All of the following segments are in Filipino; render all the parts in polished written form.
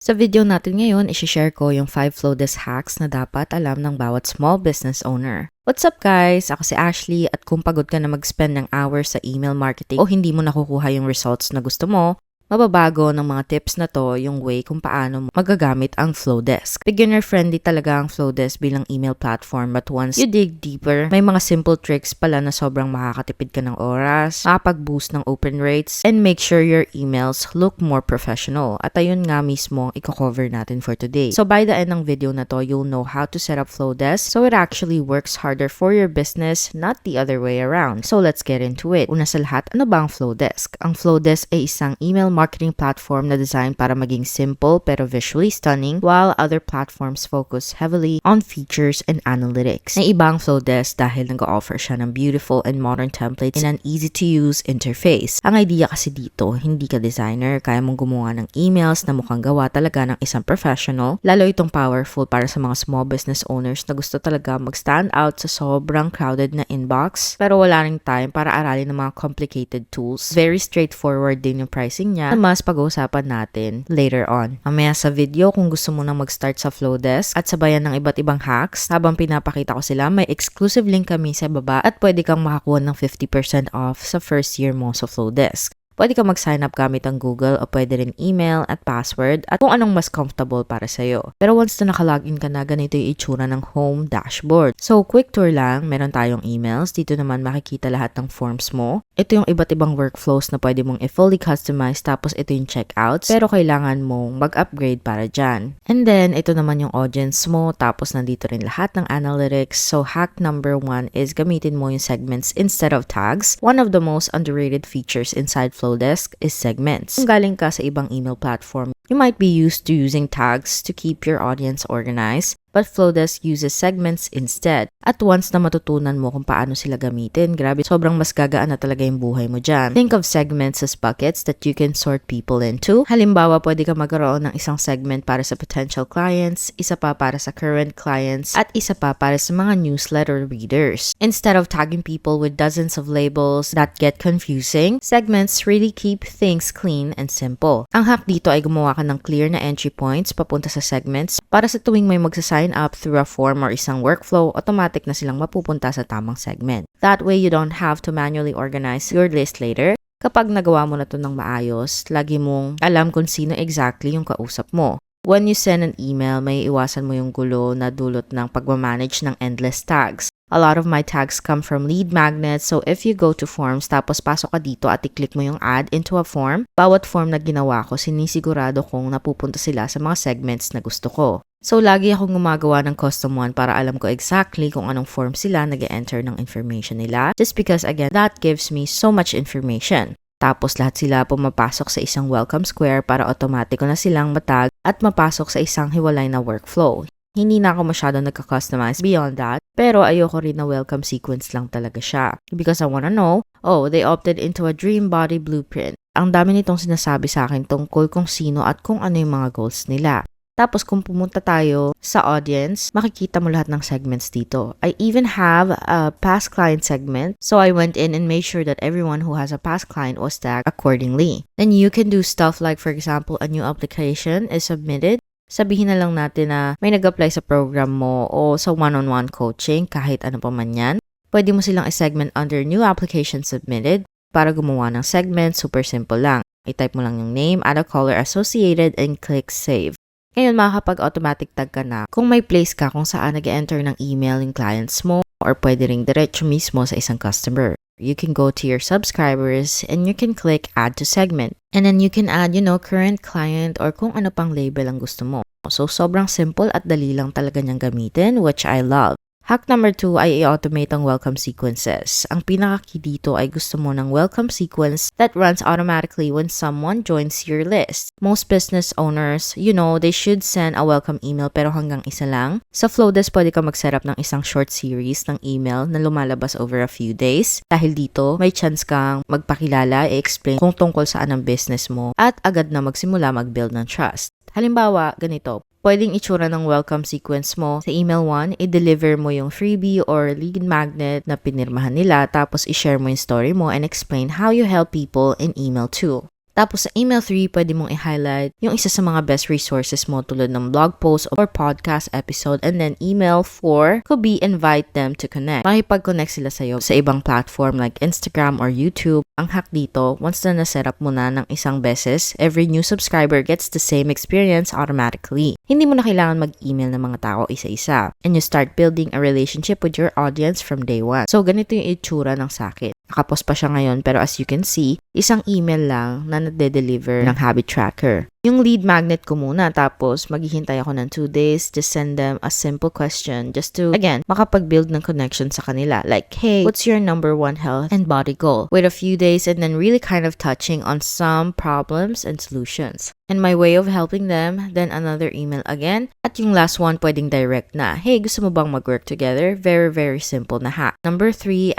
Sa video natin ngayon, isi-share ko yung 5 Flowdesk hacks na dapat alam ng bawat small business owner. What's up guys? Ako si Ashley at kung pagod ka na mag-spend ng hours sa email marketing o hindi mo nakukuha yung results na gusto mo, mababago ng mga tips na to yung way kung paano magagamit ang Flowdesk. Beginner-friendly talaga ang Flowdesk bilang email platform, but once you dig deeper, may mga simple tricks pala na sobrang makakatipid ka ng oras, makapag-boost ng open rates, and make sure your emails look more professional. At ayun nga mismo ang i-cover natin for today. So by the end ng video na to, you'll know how to set up Flowdesk so it actually works harder for your business, not the other way around. So let's get into it. Una sa lahat, ano ba ang Flowdesk? Ang Flowdesk ay isang email marketing platform na design para maging simple pero visually stunning, while other platforms focus heavily on features and analytics. May ibang Flowdesk dahil nag-offer siya ng beautiful and modern templates in an easy-to-use interface. Ang idea kasi dito, hindi ka designer, kaya mong gumawa ng emails na mukhang gawa talaga ng isang professional. Lalo itong powerful para sa mga small business owners na gusto talaga mag-stand out sa sobrang crowded na inbox, pero wala ring time para aralin ng mga complicated tools. Very straightforward din yung pricing niya, na mas pag-uusapan natin later on. Mamaya sa video, kung gusto mo nang mag-start sa Flowdesk at sabayan ng iba't ibang hacks, habang pinapakita ko sila, may exclusive link kami sa baba at pwede kang makakuha ng 50% off sa first year mo sa Flowdesk. Pwede ka mag-sign up gamit ang Google o pwede rin email at password at kung anong mas comfortable para sa'yo. Pero once na nakalogin ka na, ganito yung itsura ng home dashboard. So, quick tour lang. Meron tayong emails. Dito naman makikita lahat ng forms mo. Ito yung iba't ibang workflows na pwede mong i-fully customize, tapos ito yung checkouts, pero kailangan mong mag-upgrade para dyan. And then, ito naman yung audience mo, tapos nandito rin lahat ng analytics. So, hack number 1 is gamitin mo yung segments instead of tags. One of the most underrated features inside Flowdesk is segments. Kung galing ka sa ibang email platform, you might be used to using tags to keep your audience organized, but Flowdesk uses segments instead. At once na matutunan mo kung paano sila gamitin, grabe, sobrang mas gagaan na talaga yung buhay mo dyan. Think of segments as buckets that you can sort people into. Halimbawa, pwede ka magkaroon ng isang segment para sa potential clients, isa pa para sa current clients, at isa pa para sa mga newsletter readers. Instead of tagging people with dozens of labels that get confusing, segments really keep things clean and simple. Ang hack dito ay gumawa ka ng clear na entry points papunta sa segments para sa tuwing may magsasign up through a form or isang workflow, automatic na silang mapupunta sa tamang segment. That way, you don't have to manually organize your list later. Kapag nagawa mo na to ng maayos, lagi mong alam kung sino exactly yung kausap mo. When you send an email, may iwasan mo yung gulo na dulot ng pagmamanage ng endless tags. A lot of my tags come from lead magnets, so if you go to forms tapos pasok ka dito at i-click mo yung add into a form, bawat form na ginawa ko, sinisigurado kong napupunta sila sa mga segments na gusto ko. So, lagi akong gumagawa ng custom one para alam ko exactly kung anong form sila nag-enter ng information nila. Just because, again, that gives me so much information. Tapos, lahat sila pumapasok sa isang welcome square para automatic na silang matag at mapasok sa isang hiwalay na workflow. Hindi na ako masyado nagka-customize beyond that, pero ayoko rin na welcome sequence lang talaga siya. Because I wanna know, they opted into a dream body blueprint. Ang dami nitong sinasabi sa akin tungkol kung sino at kung ano yung mga goals nila. Tapos kung pumunta tayo sa audience, makikita mo lahat ng segments dito. I even have a past client segment. So I went in and made sure that everyone who has a past client was tagged accordingly. Then you can do stuff like, for example, a new application is submitted. Sabihin na lang natin na may nag-apply sa program mo o sa one-on-one coaching, kahit ano pa man yan. Pwede mo silang i-segment under new application submitted. Para gumawa ng segment, super simple lang. I-type mo lang yung name, add a color associated, and click save. Ngayon, makakapag-automatic tag ka na kung may place ka kung saan nag-enter ng email yung clients mo or pwede ring diretso mismo sa isang customer. You can go to your subscribers and you can click add to segment. And then you can add, current client or kung ano pang label ang gusto mo. So, sobrang simple at dali lang talaga niyang gamitin, which I love. Hack number 2 ay i-automate ang welcome sequences. Ang pinaka-key dito ay gusto mo ng welcome sequence that runs automatically when someone joins your list. Most business owners, they should send a welcome email pero hanggang isa lang. Sa Flowdesk, pwede ka mag-setup ng isang short series ng email na lumalabas over a few days. Dahil dito, may chance kang magpakilala, i-explain kung tungkol saan ang business mo at agad na magsimula mag-build ng trust. Halimbawa, ganito. Pwedeng itsura ng welcome sequence mo. Sa email 1, i-deliver mo yung freebie or lead magnet na pinirmahan nila, tapos i-share mo yung story mo and explain how you help people in email 2. Tapos sa email 3, pwede mong i-highlight yung isa sa mga best resources mo tulad ng blog post or podcast episode. And then email 4 could be invite them to connect. Makipag-connect sila sa'yo sa ibang platform like Instagram or YouTube. Ang hack dito, once na na-set up mo na ng isang beses, every new subscriber gets the same experience automatically. Hindi mo na kailangan mag-email ng mga tao isa-isa. And you start building a relationship with your audience from day one. So, ganito yung itsura ng sakit. Nakapost pa siya ngayon pero as you can see, isang email lang na nade-deliver ng habit tracker. Yung lead magnet ko muna tapos maghihintay ako ng 2 days, just send them a simple question just to, again, makapag-build ng connection sa kanila. Like, hey, what's your number 1 health and body goal? Wait a few days and then really kind of touching on some problems and solutions. And my way of helping them, then another email again. At yung last one, pwedeng direct na, hey, gusto mo bang mag-work together? Very, very simple na hack. Number 3,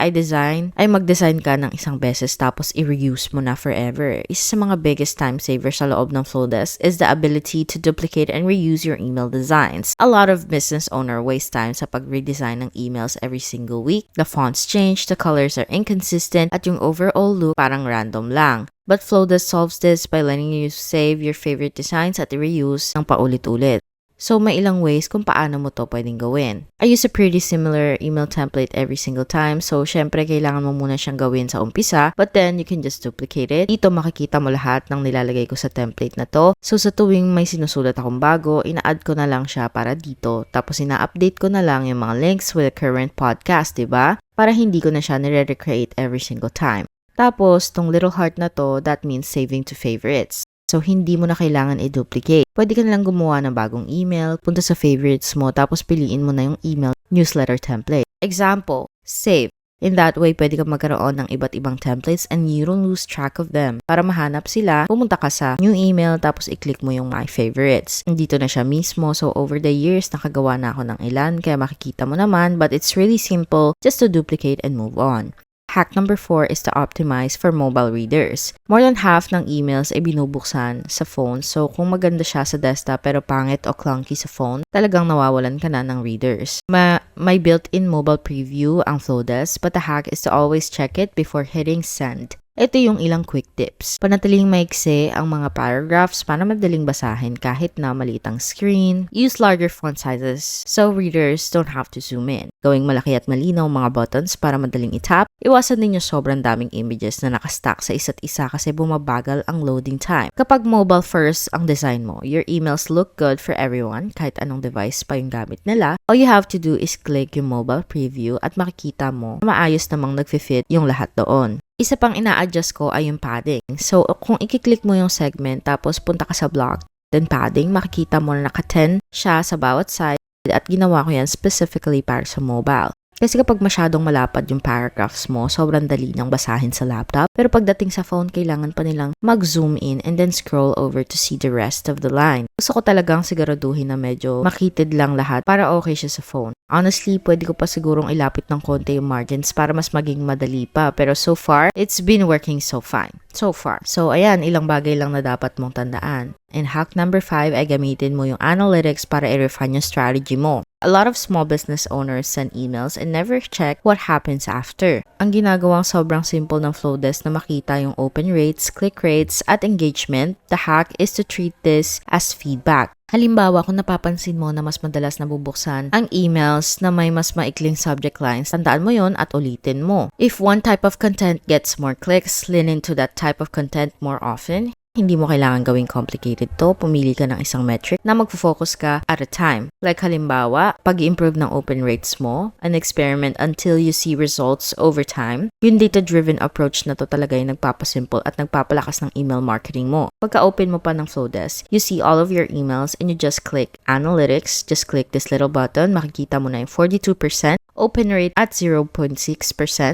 mag-design ka ng isang beses tapos i-reuse mo na forever. Isa sa mga biggest time saver sa loob ng Flowdesk is the ability to duplicate and reuse your email designs. A lot of business owner waste time sa pag-redesign ng emails every single week. The fonts change, the colors are inconsistent, at yung overall look parang random lang. But Flowdesk solves this by letting you save your favorite designs at reuse ng paulit-ulit. So, may ilang ways kung paano mo to pwedeng gawin. I use a pretty similar email template every single time. So, syempre, kailangan mo muna siyang gawin sa umpisa. But then, you can just duplicate it. Dito, makikita mo lahat ng nilalagay ko sa template na to. So, sa tuwing may sinusulat akong bago, ina-add ko na lang siya para dito. Tapos, ina-update ko na lang yung mga links with the current podcast, diba? Para hindi ko na siya nire-recreate every single time. Tapos, tong little heart na to, that means saving to favorites. So, hindi mo na kailangan i-duplicate. Pwede ka nalang gumawa ng bagong email, punta sa favorites mo, tapos piliin mo na yung email newsletter template. Example, save. In that way, pwede ka magkaroon ng iba't ibang templates and you don't lose track of them. Para mahanap sila, pumunta ka sa new email, tapos i-click mo yung my favorites. Dito na siya mismo. So, over the years, nakagawa na ako ng ilan, kaya makikita mo naman. But it's really simple just to duplicate and move on. Hack number 4 is to optimize for mobile readers. More than half ng emails ay binubuksan sa phone. So, kung maganda siya sa desktop pero pangit o clunky sa phone, talagang nawawalan ka na ng readers. May built-in mobile preview ang Flowdesk, but the hack is to always check it before hitting send. Ito yung ilang quick tips. Panatiling maikse ang mga paragraphs para madaling basahin kahit na maliit ang screen. Use larger font sizes so readers don't have to zoom in. Gawing malaki at malinaw mga buttons para madaling itap. Iwasan ninyo sobrang daming images na nakastack sa isa't isa kasi bumabagal ang loading time. Kapag mobile first ang design mo, your emails look good for everyone kahit anong device pa yung gamit nila. All you have to do is click yung mobile preview at makikita mo na maayos namang nagfi-fit yung lahat doon. Isa pang ina-adjust ko ay yung padding. So, kung i-click mo yung segment tapos punta ka sa block, then padding, makikita mo na naka-10 siya sa bawat side at ginawa ko yan specifically para sa mobile. Kasi kapag masyadong malapad yung paragraphs mo, sobrang dali nang basahin sa laptop. Pero pagdating sa phone, kailangan pa nilang mag-zoom in and then scroll over to see the rest of the line. Gusto ko talagang siguraduhin na medyo makitid lang lahat para okay siya sa phone. Honestly, pwede ko pa sigurong ilapit ng konti yung margins para mas maging madali pa. Pero so far, it's been working so fine. So far. So, ayan, ilang bagay lang na dapat mong tandaan. And hack number 5 ay gamitin mo yung analytics para i-refine yung strategy mo. A lot of small business owners send emails and never check what happens after. Ang ginagawang sobrang simple ng Flowdesk na makita yung open rates, click rates, at engagement, the hack is to treat this as feedback. Halimbawa, kung napapansin mo na mas madalas nabubuksan ang emails na may mas maikling subject lines, tandaan mo yon at ulitin mo. If one type of content gets more clicks, lean into that type of content more often. Hindi mo kailangan gawing complicated to. Pumili ka ng isang metric na magfo-focus ka at a time. Like halimbawa, pag-improve ng open rates mo, an experiment until you see results over time. Yung data-driven approach na to talaga yung nagpapasimple at nagpapalakas ng email marketing mo. Pagka-open mo pa ng Flowdesk, you see all of your emails and you just click Analytics. Just click this little button. Makikita mo na yung 42%. Open rate at 0.6%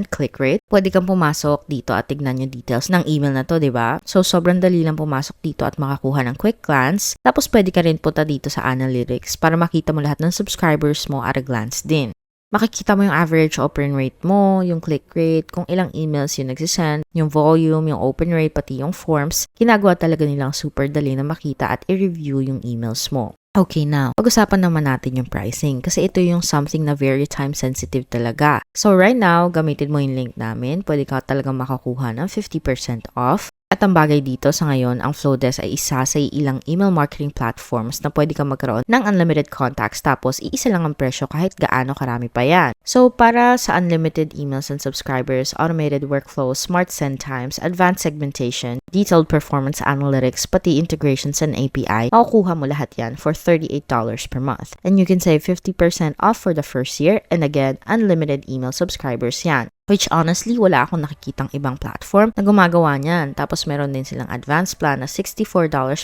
click rate. Pwede kang pumasok dito at tignan yung details ng email na to, diba? So, sobrang dali lang pumasok dito at makakuha ng quick glance. Tapos, pwede ka rin punta dito sa analytics para makita mo lahat ng subscribers mo at a glance din. Makikita mo yung average open rate mo, yung click rate, kung ilang emails yung nagsisend, yung volume, yung open rate, pati yung forms. Ginagawa talaga nilang super dali na makita at i-review yung emails mo. Okay, now, pag-usapan naman natin yung pricing kasi ito yung something na very time sensitive talaga. So right now, gamitin mo yung link namin. Pwede ka talagang makakuha ng 50% off. At ang bagay dito sa ngayon, ang Flowdesk ay isa sa ilang email marketing platforms na pwede kang magkaroon ng unlimited contacts tapos iisa lang ang presyo kahit gaano karami pa yan. So para sa unlimited emails and subscribers, automated workflows, smart send times, advanced segmentation, detailed performance analytics, pati integrations and API, makukuha mo lahat yan for $38 per month. And you can save 50% off for the first year and again, unlimited email subscribers yan. Which honestly, wala akong nakikitang ibang platform na gumagawa niyan. Tapos meron din silang advanced plan na $64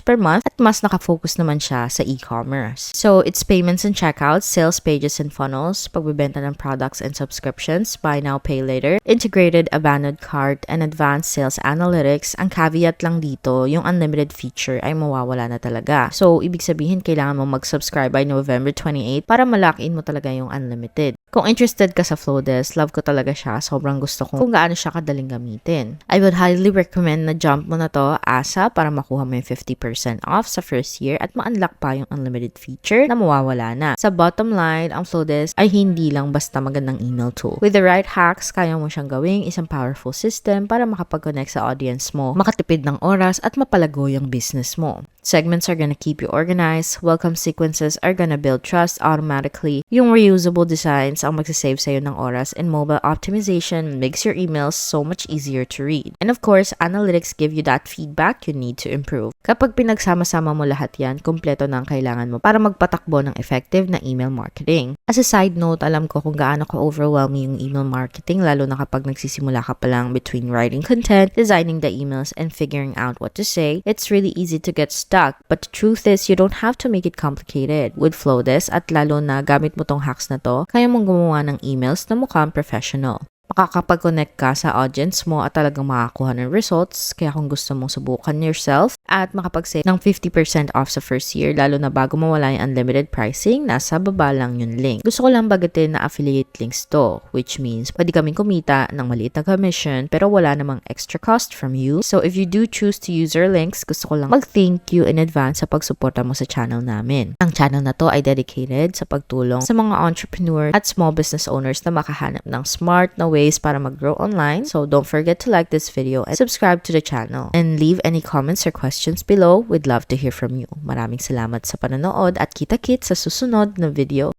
per month at mas nakafocus naman siya sa e-commerce. So, it's payments and checkouts, sales pages and funnels, pagbibenta ng products and subscriptions, buy now, pay later, integrated abandoned cart, and advanced sales analytics. Ang caveat lang dito, yung unlimited feature ay mawawala na talaga. So, ibig sabihin, kailangan mo mag-subscribe by November 28 para malakin mo talaga yung unlimited. Kung interested ka sa Flowdesk, love ko talaga siya. Sobrang gusto ko kung gaano siya kadaling gamitin. I would highly recommend na jump mo na to ASA para makuha mo yung 50% off sa first year at ma-unlock pa yung unlimited feature na mawawala na. Sa bottom line, ang Flowdesk ay hindi lang basta magandang email tool. With the right hacks, kaya mo siyang gawing isang powerful system para makapag-connect sa audience mo, makatipid ng oras at mapalago yung business mo. Segments are gonna keep you organized, welcome sequences are gonna build trust automatically, yung reusable designs ang magsasave sa'yo ng oras, and mobile optimization makes your emails so much easier to read. And of course, analytics give you that feedback you need to improve. Kapag pinagsama-sama mo lahat yan, kumpleto na ang kailangan mo para magpatakbo ng effective na email marketing. As a side note, alam ko kung gaano ka-overwhelming yung email marketing, lalo na kapag nagsisimula ka pa lang between writing content, designing the emails, and figuring out what to say. It's really easy to get stuck. But the truth is, you don't have to make it complicated. With Flowdesk at lalo na gamit mo tong hacks na to, kaya mong gumawa ng emails na mukhang professional. Makakapag-connect ka sa audience mo at talagang makakuha ng results. Kaya kung gusto mong subukan yourself at makapag-save ng 50% off sa first year, lalo na bago mawala yung unlimited pricing, nasa baba lang yung link. Gusto ko lang bagutin na affiliate links to, which means pwede kaming kumita ng maliit na commission pero wala namang extra cost from you. So if you do choose to use our links, gusto ko lang mag-thank you in advance sa pagsuporta mo sa channel namin. Ang channel na to ay dedicated sa pagtulong sa mga entrepreneur at small business owners na makahanap ng smart na ways para mag-grow online. So don't forget to like this video and subscribe to the channel. And leave any comments or questions below. We'd love to hear from you. Maraming salamat sa panonood at kita-kits sa susunod na video.